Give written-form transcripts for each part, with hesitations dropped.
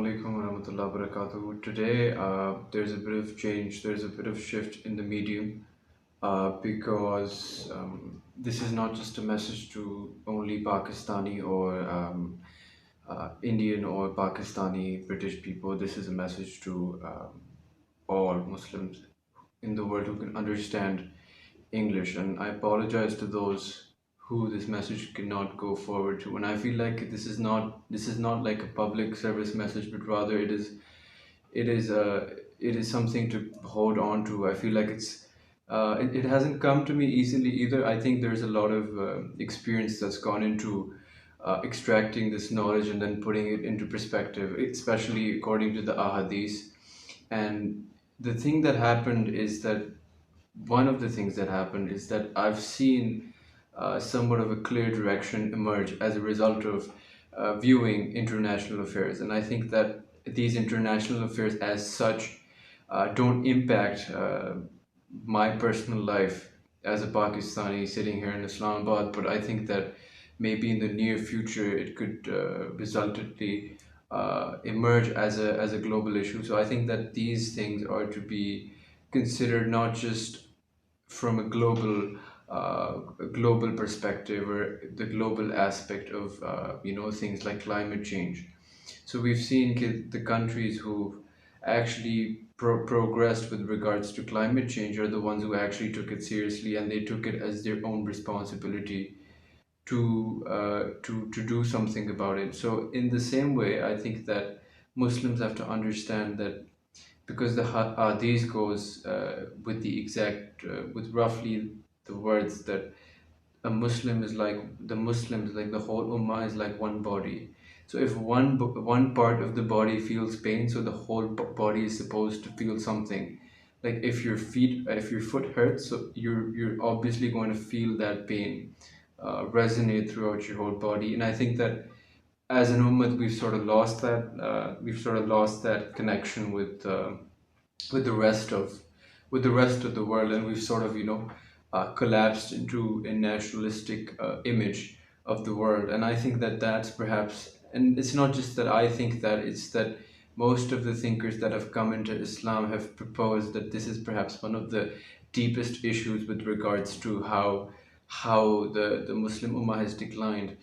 alaikum wa rahmatullahi wa barakatuh. Today, there's a bit of change, there's a bit of shift in the medium because this is not just a message to only Pakistani or Indian or Pakistani British people. This is a message to all Muslims in the world who can understand English. And I apologize to those who this message cannot go forward to. And I feel like this is not like a public service message, but rather it is something to hold on to. I feel like it hasn't come to me easily either. I think there's a lot of experience that's gone into extracting this knowledge and then putting it into perspective, especially according to the ahadith. And the thing that happened is that one of the things that happened is that I've seen somewhat of a clear direction emerge as a result of viewing international affairs. And I think that these international affairs, as such, don't impact my personal life as a Pakistani sitting here in Islamabad, but I think that maybe in the near future it could resultantly emerge as a global issue. So I think that these things are to be considered not just from a global perspective or the global aspect of things like climate change. So we've seen the countries who actually progressed with regards to climate change are the ones who actually took it seriously, and they took it as their own responsibility to do something about it. So in the same way, I think that Muslims have to understand that because the hadith goes with roughly the words that the whole ummah is like one body. So if one part of the body feels pain, so the whole body is supposed to feel something. Like if your foot hurts, so you're obviously going to feel that pain resonate throughout your whole body. And I think that as an ummah, we've sort of lost that connection with the rest of the world, and we've sort of collapsed into a nationalistic image of the world. And I think that that's perhaps, and it's not just that I think that, it's that most of the thinkers that have come into Islam have proposed that this is perhaps one of the deepest issues with regards to how the Muslim Ummah has declined.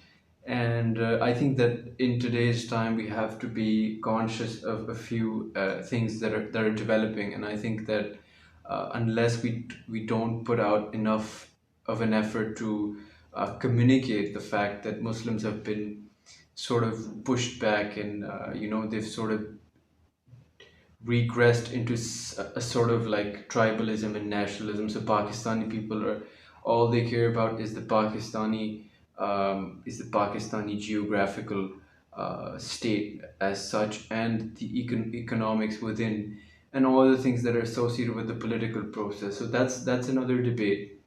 And I think that in today's time we have to be conscious of a few things that are developing. And I think that unless we don't put out enough of an effort to communicate the fact that Muslims have been sort of pushed back, and they've sort of regressed into a sort of like tribalism and nationalism. So Pakistani people are, all they care about is the Pakistani geographical state as such, and the economics within, and all the things that are associated with the political process. So that's another debate.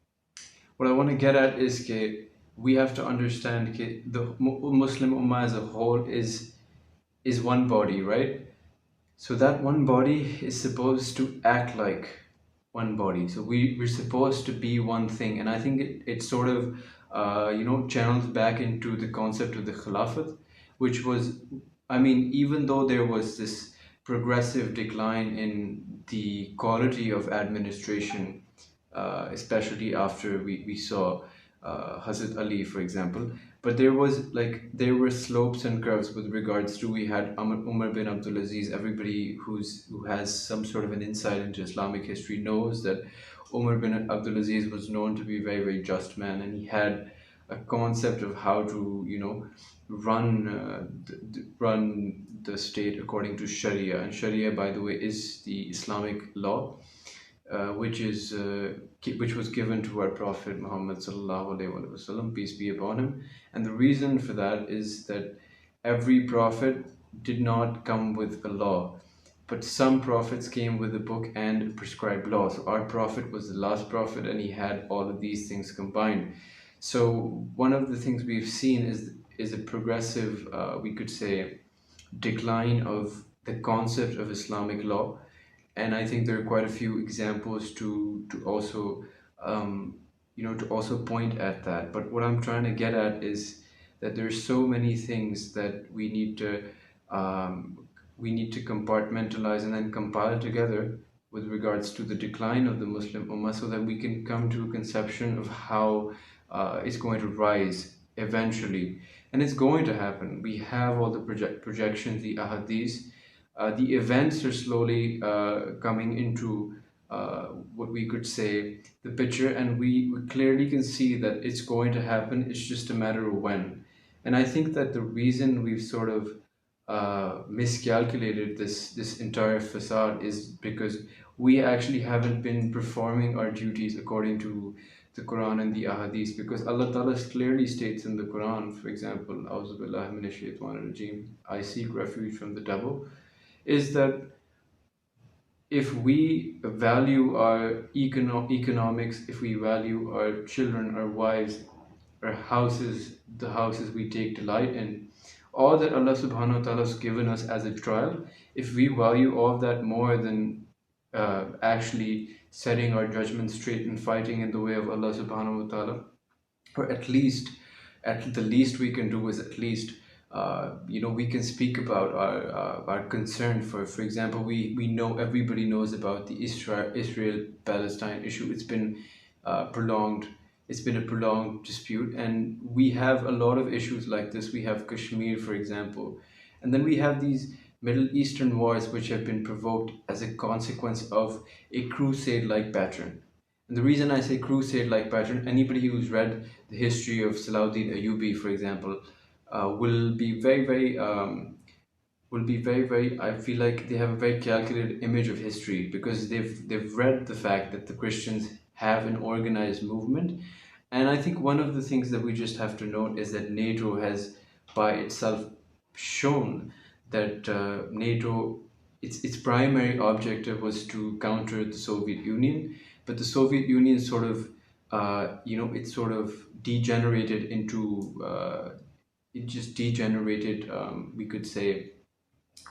What I want to get at is that we have to understand that the Muslim Ummah as a whole is one body, right? So that one body is supposed to act like one body. So we're supposed to be one thing. And I think it sort of, channels back into the concept of the Khilafat, which was, I mean, even though there was this progressive decline in the quality of administration, especially after we saw Hazrat Ali, for example. But there were slopes and curves with regards to, we had Umar bin Abdul Aziz. Everybody who has some sort of an insight into Islamic history knows that Umar bin Abdul Aziz was known to be a very, very just man, and he had a concept of how to run the state according to Sharia. And Sharia, by the way, is the Islamic law, which was given to our Prophet Muhammad sallallahu alaihi wasallam, peace be upon him. And the reason for that is that every prophet did not come with a law, but some prophets came with a book and a prescribed law. So our prophet was the last prophet, and he had all of these things combined. So one of the things we've seen is a progressive, we could say, decline of the concept of Islamic law. And I think there are quite a few examples to also point at that. But what I'm trying to get at is that there's so many things that we need to we need to compartmentalize and then compile together with regards to the decline of the Muslim Ummah so that we can come to a conception of how it's going to rise eventually. And it's going to happen. We have all the projections, the ahadith. The events are slowly coming into what we could say the picture, and we clearly can see that it's going to happen. It's just a matter of when. And I think that the reason we've sort of miscalculated this entire facade is because we actually haven't been performing our duties according to the Quran and the Ahadith. Because Allah Ta'ala clearly states in the Quran, for example, "A'udhu billahi minash shaitanir rajim," I seek refuge from the devil, is that if we value our economics, if we value our children, our wives, our houses, the houses we take delight in, all that Allah subhanahu wa ta'ala has given us as a trial, if we value all of that more than actually setting our judgment straight and fighting in the way of Allah subhanahu wa ta'ala, or at the least we can do is at least we can speak about our concern. For example, we know, everybody knows about the Israel Palestine issue. Prolonged it's been a prolonged dispute, and we have a lot of issues like this. We have Kashmir, for example, and then we have these Middle Eastern wars which have been provoked as a consequence of a crusade like pattern. And the reason I say crusade like pattern, anybody who's read the history of Salahuddin Ayyubi, for example, will be very, I feel like they have a very calculated image of history, because they've read the fact that the Christians have an organized movement. And I think one of the things that we just have to note is that NATO has by itself shown that NATO, its primary objective was to counter the Soviet Union, but the Soviet Union sort of it sort of degenerated into it just degenerated, we could say,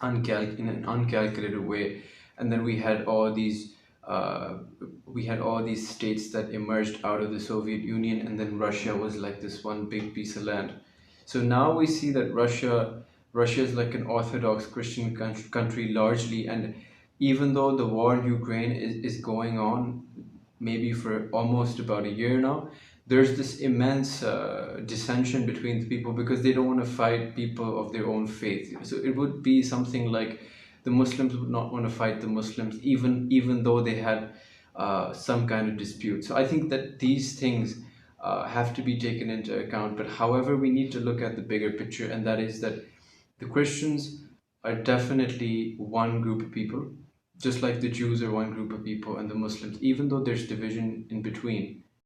in an uncalculated way. And then uh, we had all these states that emerged out of the Soviet Union, and then Russia was like this one big piece of land. So now we see that Russia is like an Orthodox Christian country largely, and even though the war in Ukraine is going on maybe for almost about a year now, there's this immense dissension between the people because they don't want to fight people of their own faith. So it would be something like the Muslims would not want to fight the Muslims, even though they had some kind of dispute. So I think that these things have to be taken into account. But however, we need to look at the bigger picture, and that is that the Christians are definitely one group of people, just like the Jews are one group of people and the Muslims, even though there's division in between.